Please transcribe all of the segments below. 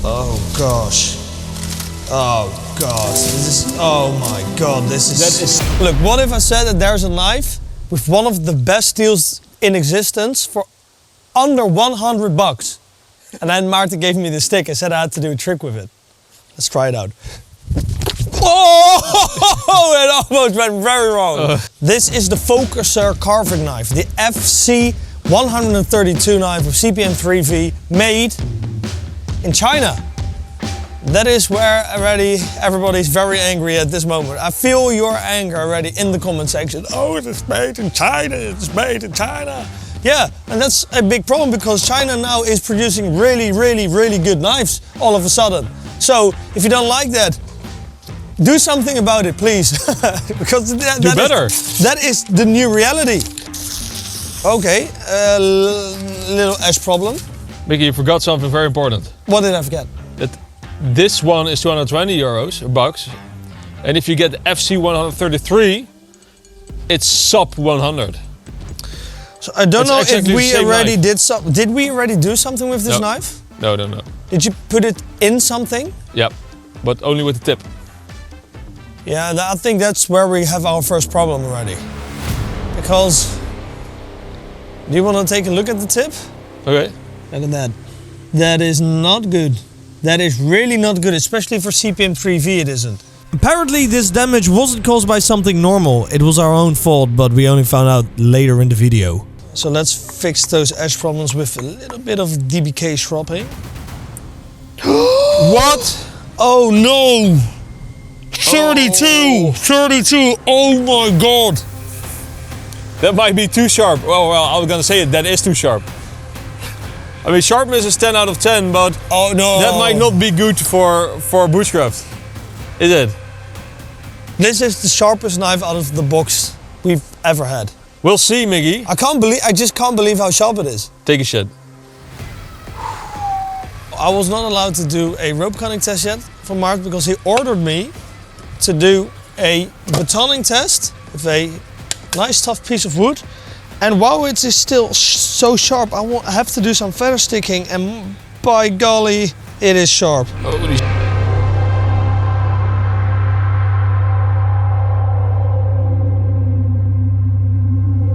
Oh gosh. Oh god. This is, oh my god, this is... Look, what if I said that there's a knife with one of the best steels in existence for under 100 bucks? And then Maarten gave me the stick and said I had to do a trick with it. Let's try it out. Oh, it almost went very wrong. This is the Focuser Carver Knife, the FC 132 knife of CPM 3V, made in China. That is where already everybody's very angry at this moment. I feel your anger already in the comment section. Oh, it is made in China, it's made in China. Yeah, and that's a big problem because China now is producing really good knives all of a sudden. So if you don't like that, do something about it, please. Because that is the new reality. Okay, little ash problem. Mikkie, you forgot something very important. What did I forget? That this one is 220 euros, bucks. And if you get the FC 133, it's sub 100. So I don't know if we already did something. Did we already do something with this knife? No. Did you put it in something? Yeah, but only with the tip. Yeah, I think that's where we have our first problem already. Because, do you want to take a look at the tip? Okay. Look at that. That is not good. That is really not good, especially for CPM 3V it isn't. Apparently this damage wasn't caused by something normal. It was our own fault, but we only found out later in the video. So let's fix those edge problems with a little bit of DBK shropping. What? Oh no! 32! 32! Oh my god! That might be too sharp. Well, I was gonna say it, that is too sharp. I mean, sharpness is 10 out of 10, but oh no, that might not be good for bushcraft, is it? This is the sharpest knife out of the box we've ever had. We'll see, Mikkie. I just can't believe how sharp it is. Take a shit. I was not allowed to do a rope cutting test yet from Mark because he ordered me to do a batoning test with a nice tough piece of wood. And while it is still so sharp, I have to do some feather sticking, and by golly, it is sharp. Holy shit.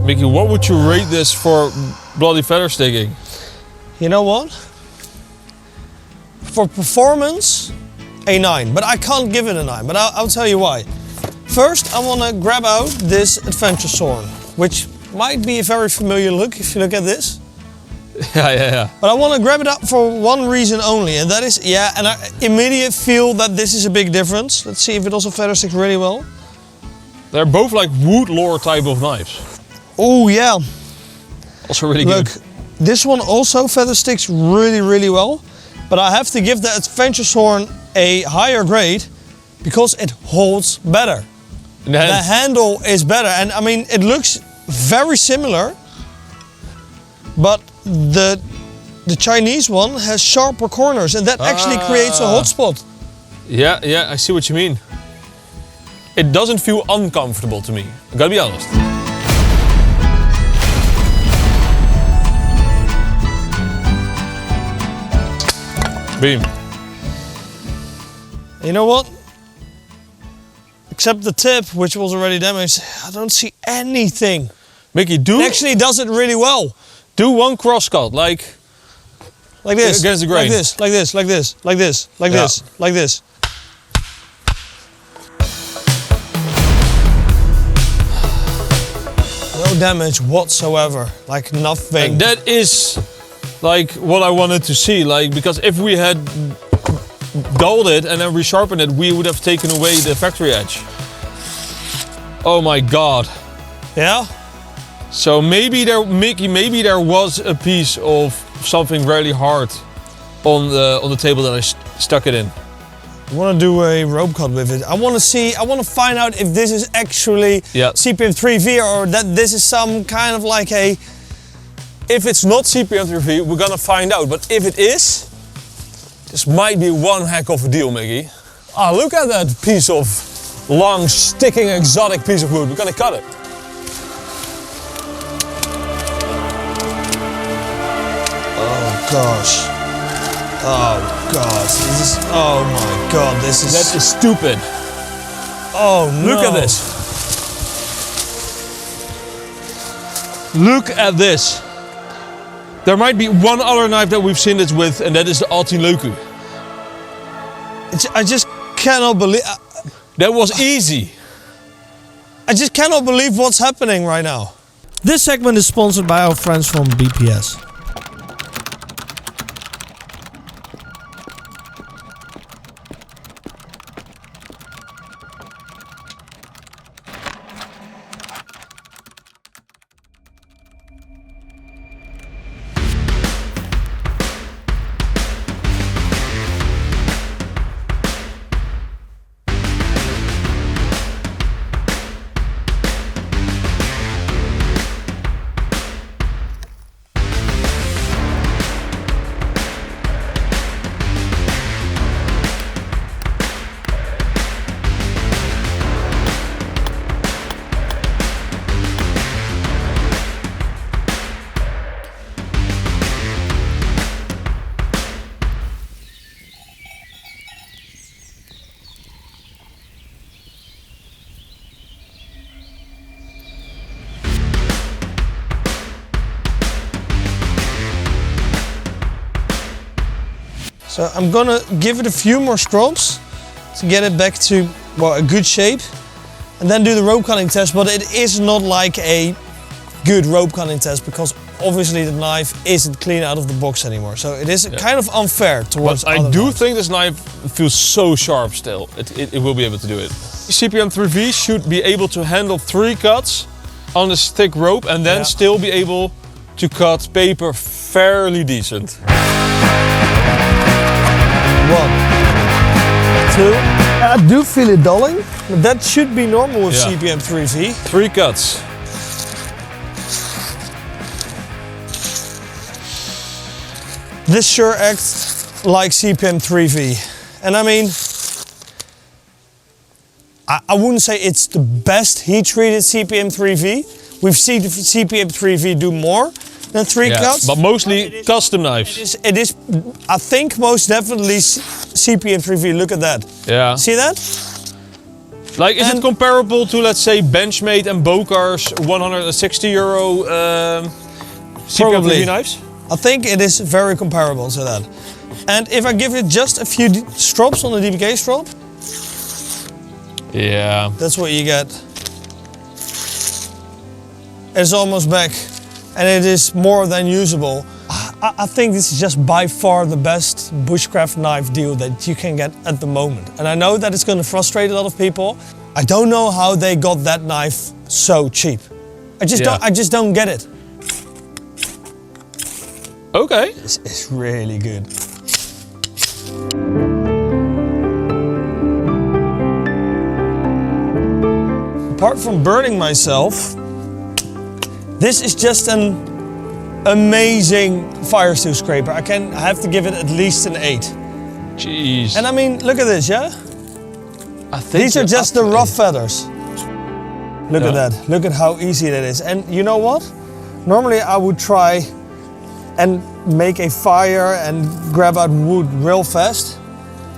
Mikkie, what would you rate this for bloody feather sticking? You know what? For performance, a 9, but I can't give it a 9, but I'll tell you why. First, I want to grab out this adventure sword, which might be a very familiar look if you look at this. Yeah. But I want to grab it up for one reason only, and that is, and I immediately feel that this is a big difference. Let's see if it also feather sticks really well. They're both like woodlore type of knives. Oh yeah. Also really good. Look, this one also feather sticks really well, but I have to give the adventure sword a higher grade because it holds better. The handle is better, and I mean it looks very similar, but the Chinese one has sharper corners, and that actually creates a hot spot. Yeah, I see what you mean. It doesn't feel uncomfortable to me, I gotta be honest. Beam. You know what? Except the tip, which was already damaged, I don't see anything. Mikkie, It actually does it really well. Do one cross cut, like this, against the grain. like this. No damage whatsoever, like nothing. And that is like what I wanted to see, like, because if we had dulled it and then resharpened it, we would have taken away the factory edge. Oh my god. Yeah? So maybe maybe there was a piece of something really hard on the table that I stuck it in. I want to do a rope cut with it. I want to find out if this is actually CPM 3V or that this is some kind of like a... If it's not CPM 3V, we're gonna find out. But if it is, this might be one heck of a deal, Mikkie. Ah, look at that piece of long, sticking, exotic piece of wood. We're gonna cut it. Oh gosh. Oh. God, this is, oh my God, this is... That is stupid. Oh no. Look at this. Look at this. There might be one other knife that we've seen this with, and that is the Altinloku. I just cannot believe... That was easy. I just cannot believe what's happening right now. This segment is sponsored by our friends from BPS. So I'm gonna give it a few more strokes to get it back to, well, a good shape, and then do the rope cutting test. But it is not like a good rope cutting test because obviously the knife isn't clean out of the box anymore. So it is kind of unfair towards But I do think this knife feels so sharp still. It will be able to do it. CPM 3V should be able to handle 3 cuts on this thick rope and then still be able to cut paper fairly decent. 1, 2. I do feel it dulling, but that should be normal with CPM 3V. 3 cuts. This sure acts like CPM 3V. And I mean, I wouldn't say it's the best heat-treated CPM 3V. We've seen the CPM 3V do more than 3 cuts. But mostly custom knives. It is, I think, most definitely CPM 3V. Look at that. Yeah. See that? Like, is it comparable to, let's say, Benchmade and Bokar's €160 CPM 3V knives? I think it is very comparable to that. And if I give it just a few strops on the DBK strop, yeah, that's what you get. It's almost back, and it is more than usable. I think this is just by far the best bushcraft knife deal that you can get at the moment. And I know that it's going to frustrate a lot of people. I don't know how they got that knife so cheap. I just don't get it. Okay. It's really good. Apart from burning myself, this is just an amazing fire steel scraper. I have to give it at least an 8. Jeez. And I mean, look at this, yeah? I think these are just the rough feathers. Look at that. Look at how easy that is. And you know what? Normally I would try and make a fire and grab out wood real fast.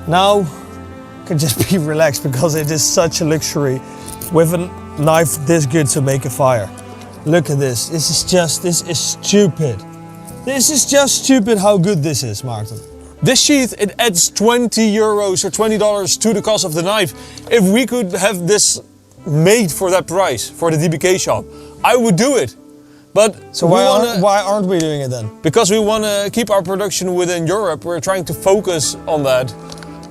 Now I can just be relaxed because it is such a luxury with a knife this good to make a fire. Look at this. This is stupid. This is just stupid how good this is, Maarten. This sheath, it adds €20 or $20 to the cost of the knife. If we could have this made for that price, for the DBK shop, I would do it. But so why aren't we doing it then? Because we want to keep our production within Europe. We're trying to focus on that.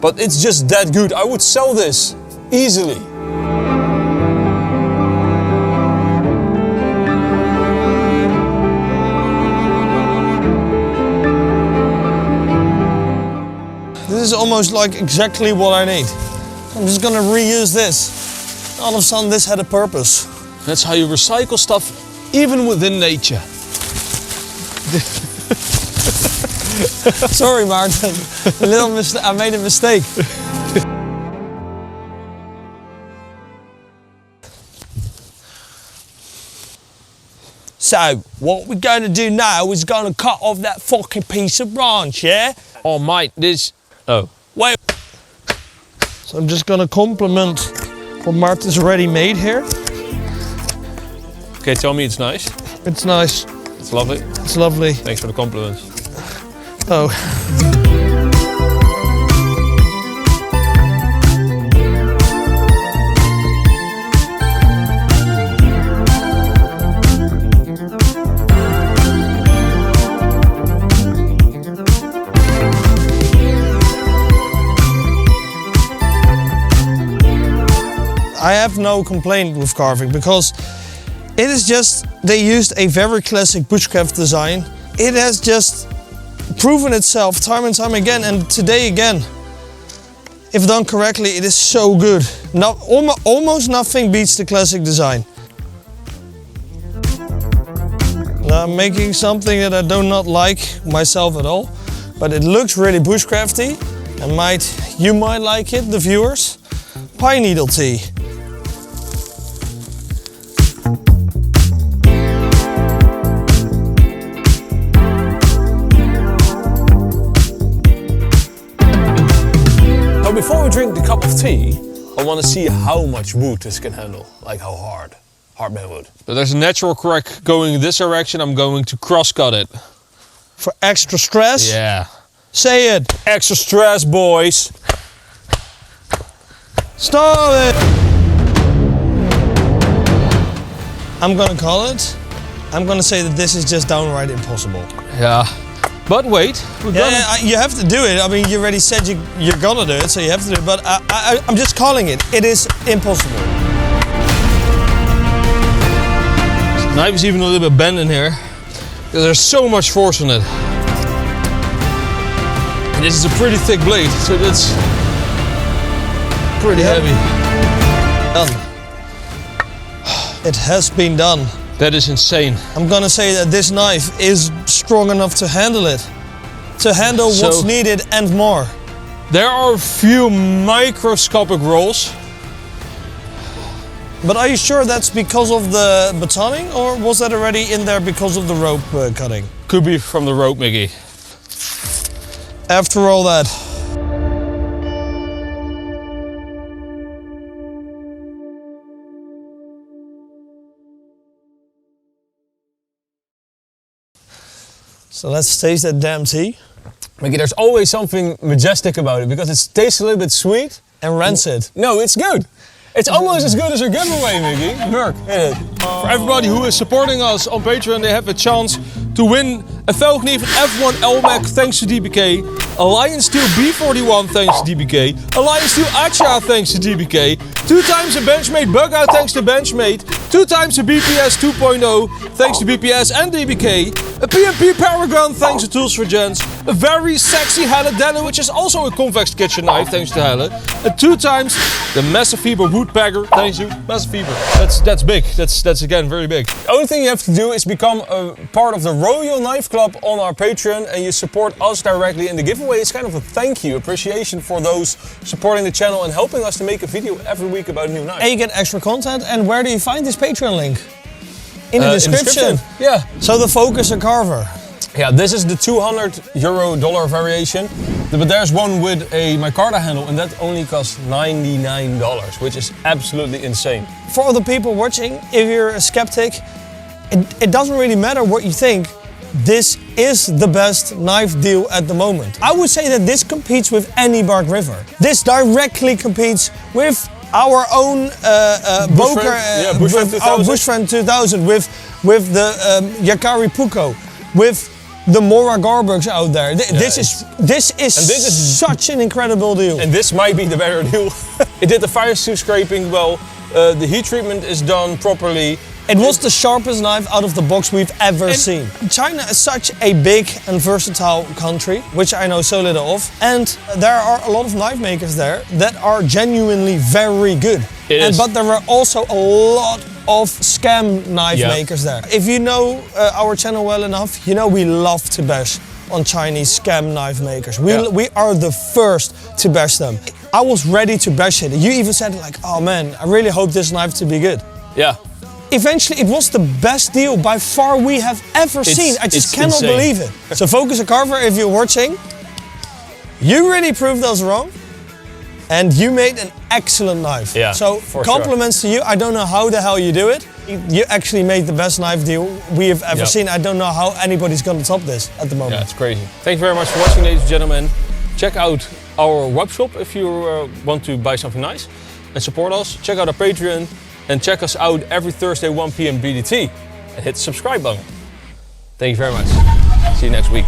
But it's just that good. I would sell this easily. This is almost like exactly what I need. I'm just gonna reuse this. All of a sudden this had a purpose. That's how you recycle stuff, even within nature. Sorry, Maarten. I made a mistake. So, what we're going to do now is going to cut off that fucking piece of branch, yeah? Oh mate, this Oh. Wait. So I'm just gonna compliment what Martin's already made here. Okay, tell me it's nice. It's nice. It's lovely. It's lovely. Thanks for the compliments. Oh. I have no complaint with carving because it is just, they used a very classic bushcraft design. It has just proven itself time and time again, and today again, if done correctly, it is so good. Now, almost nothing beats the classic design. Now I'm making something that I do not like myself at all, but it looks really bushcrafty, and you might like it, the viewers. Pine needle tea. Before we drink the cup of tea, I want to see how much wood this can handle, like how hard wood. But there's a natural crack going in this direction. I'm going to cross cut it. For extra stress? Yeah. Say it. Extra stress, boys. Stop it. I'm gonna call it. I'm gonna say that this is just downright impossible. Yeah. But wait, you have to do it. I mean, you already said you're gonna do it, so you have to do it. But I'm just calling it. It is impossible. The knife is even a little bit bent in here because there's so much force on it. And this is a pretty thick blade, so that's pretty heavy. Done. It has been done. That is insane. I'm gonna say that this knife is strong enough to handle it. To handle what's needed and more. There are a few microscopic rolls. But are you sure that's because of the batoning, or was that already in there because of the rope cutting? Could be from the rope, Mikkie. After all that. So let's taste that damn tea. Mikkie, there's always something majestic about it because it tastes a little bit sweet. And rancid. No, it's good. It's almost as good as a giveaway, Mikkie. Look, hit it. For everybody who is supporting us on Patreon, they have a chance to win a Velknief F1 LMAC thanks to DBK, a Lion Steel B41 thanks to DBK, a Lion Steel Acha thanks to DBK, 2 times a Benchmade Bug Out thanks to Benchmade, 2 times a BPS 2.0 thanks to BPS and DBK, a PMP Paragon thanks to Tools for Gents, a very sexy Helle Delle, which is also a convex kitchen knife thanks to Helle, and 2 times the Massive Fiber Woodpecker thanks to Massive Fiber. That's big. That's again very big. The only thing you have to do is become a part of the Royal Knife Club on our Patreon, and you support us directly in the giveaway. It's kind of a thank you, appreciation for those supporting the channel and helping us to make a video every week about a new knife. And you get extra content. And where do you find this Patreon link? In the description. Yeah. So the Focuser Carver. Yeah, this is the $200 variation, but there's one with a micarta handle, and that only costs $99, which is absolutely insane. For other people watching, if you're a skeptic, it doesn't really matter what you think. This is the best knife deal at the moment. I would say that this competes with any Bark River. This directly competes with our own Bushfriend 2000, with the Yakari Puko, with the Mora Garbugs out there. This is such an incredible deal. And this might be the better deal. It did the fire suit scraping well, the heat treatment is done properly. It was the sharpest knife out of the box we've ever seen. China is such a big and versatile country, which I know so little of. And there are a lot of knife makers there that are genuinely very good. But there are also a lot of scam knife makers there. If you know our channel well enough, you know we love to bash on Chinese scam knife makers. We are the first to bash them. I was ready to bash it. You even said like, oh man, I really hope this knife to be good. Yeah. Eventually, it was the best deal by far we have ever seen. I just cannot believe it. So Focuser Carver, if you're watching, You really proved us wrong. And you made an excellent knife. Yeah, so compliments to you. I don't know how the hell you do it. You actually made the best knife deal we have ever seen. I don't know how anybody's gonna top this at the moment. Yeah, it's crazy. Thank you very much for watching, ladies and gentlemen. Check out our webshop if you want to buy something nice and support us. Check out our Patreon and check us out every Thursday 1 p.m. BDT. And hit the subscribe button. Thank you very much. See you next week.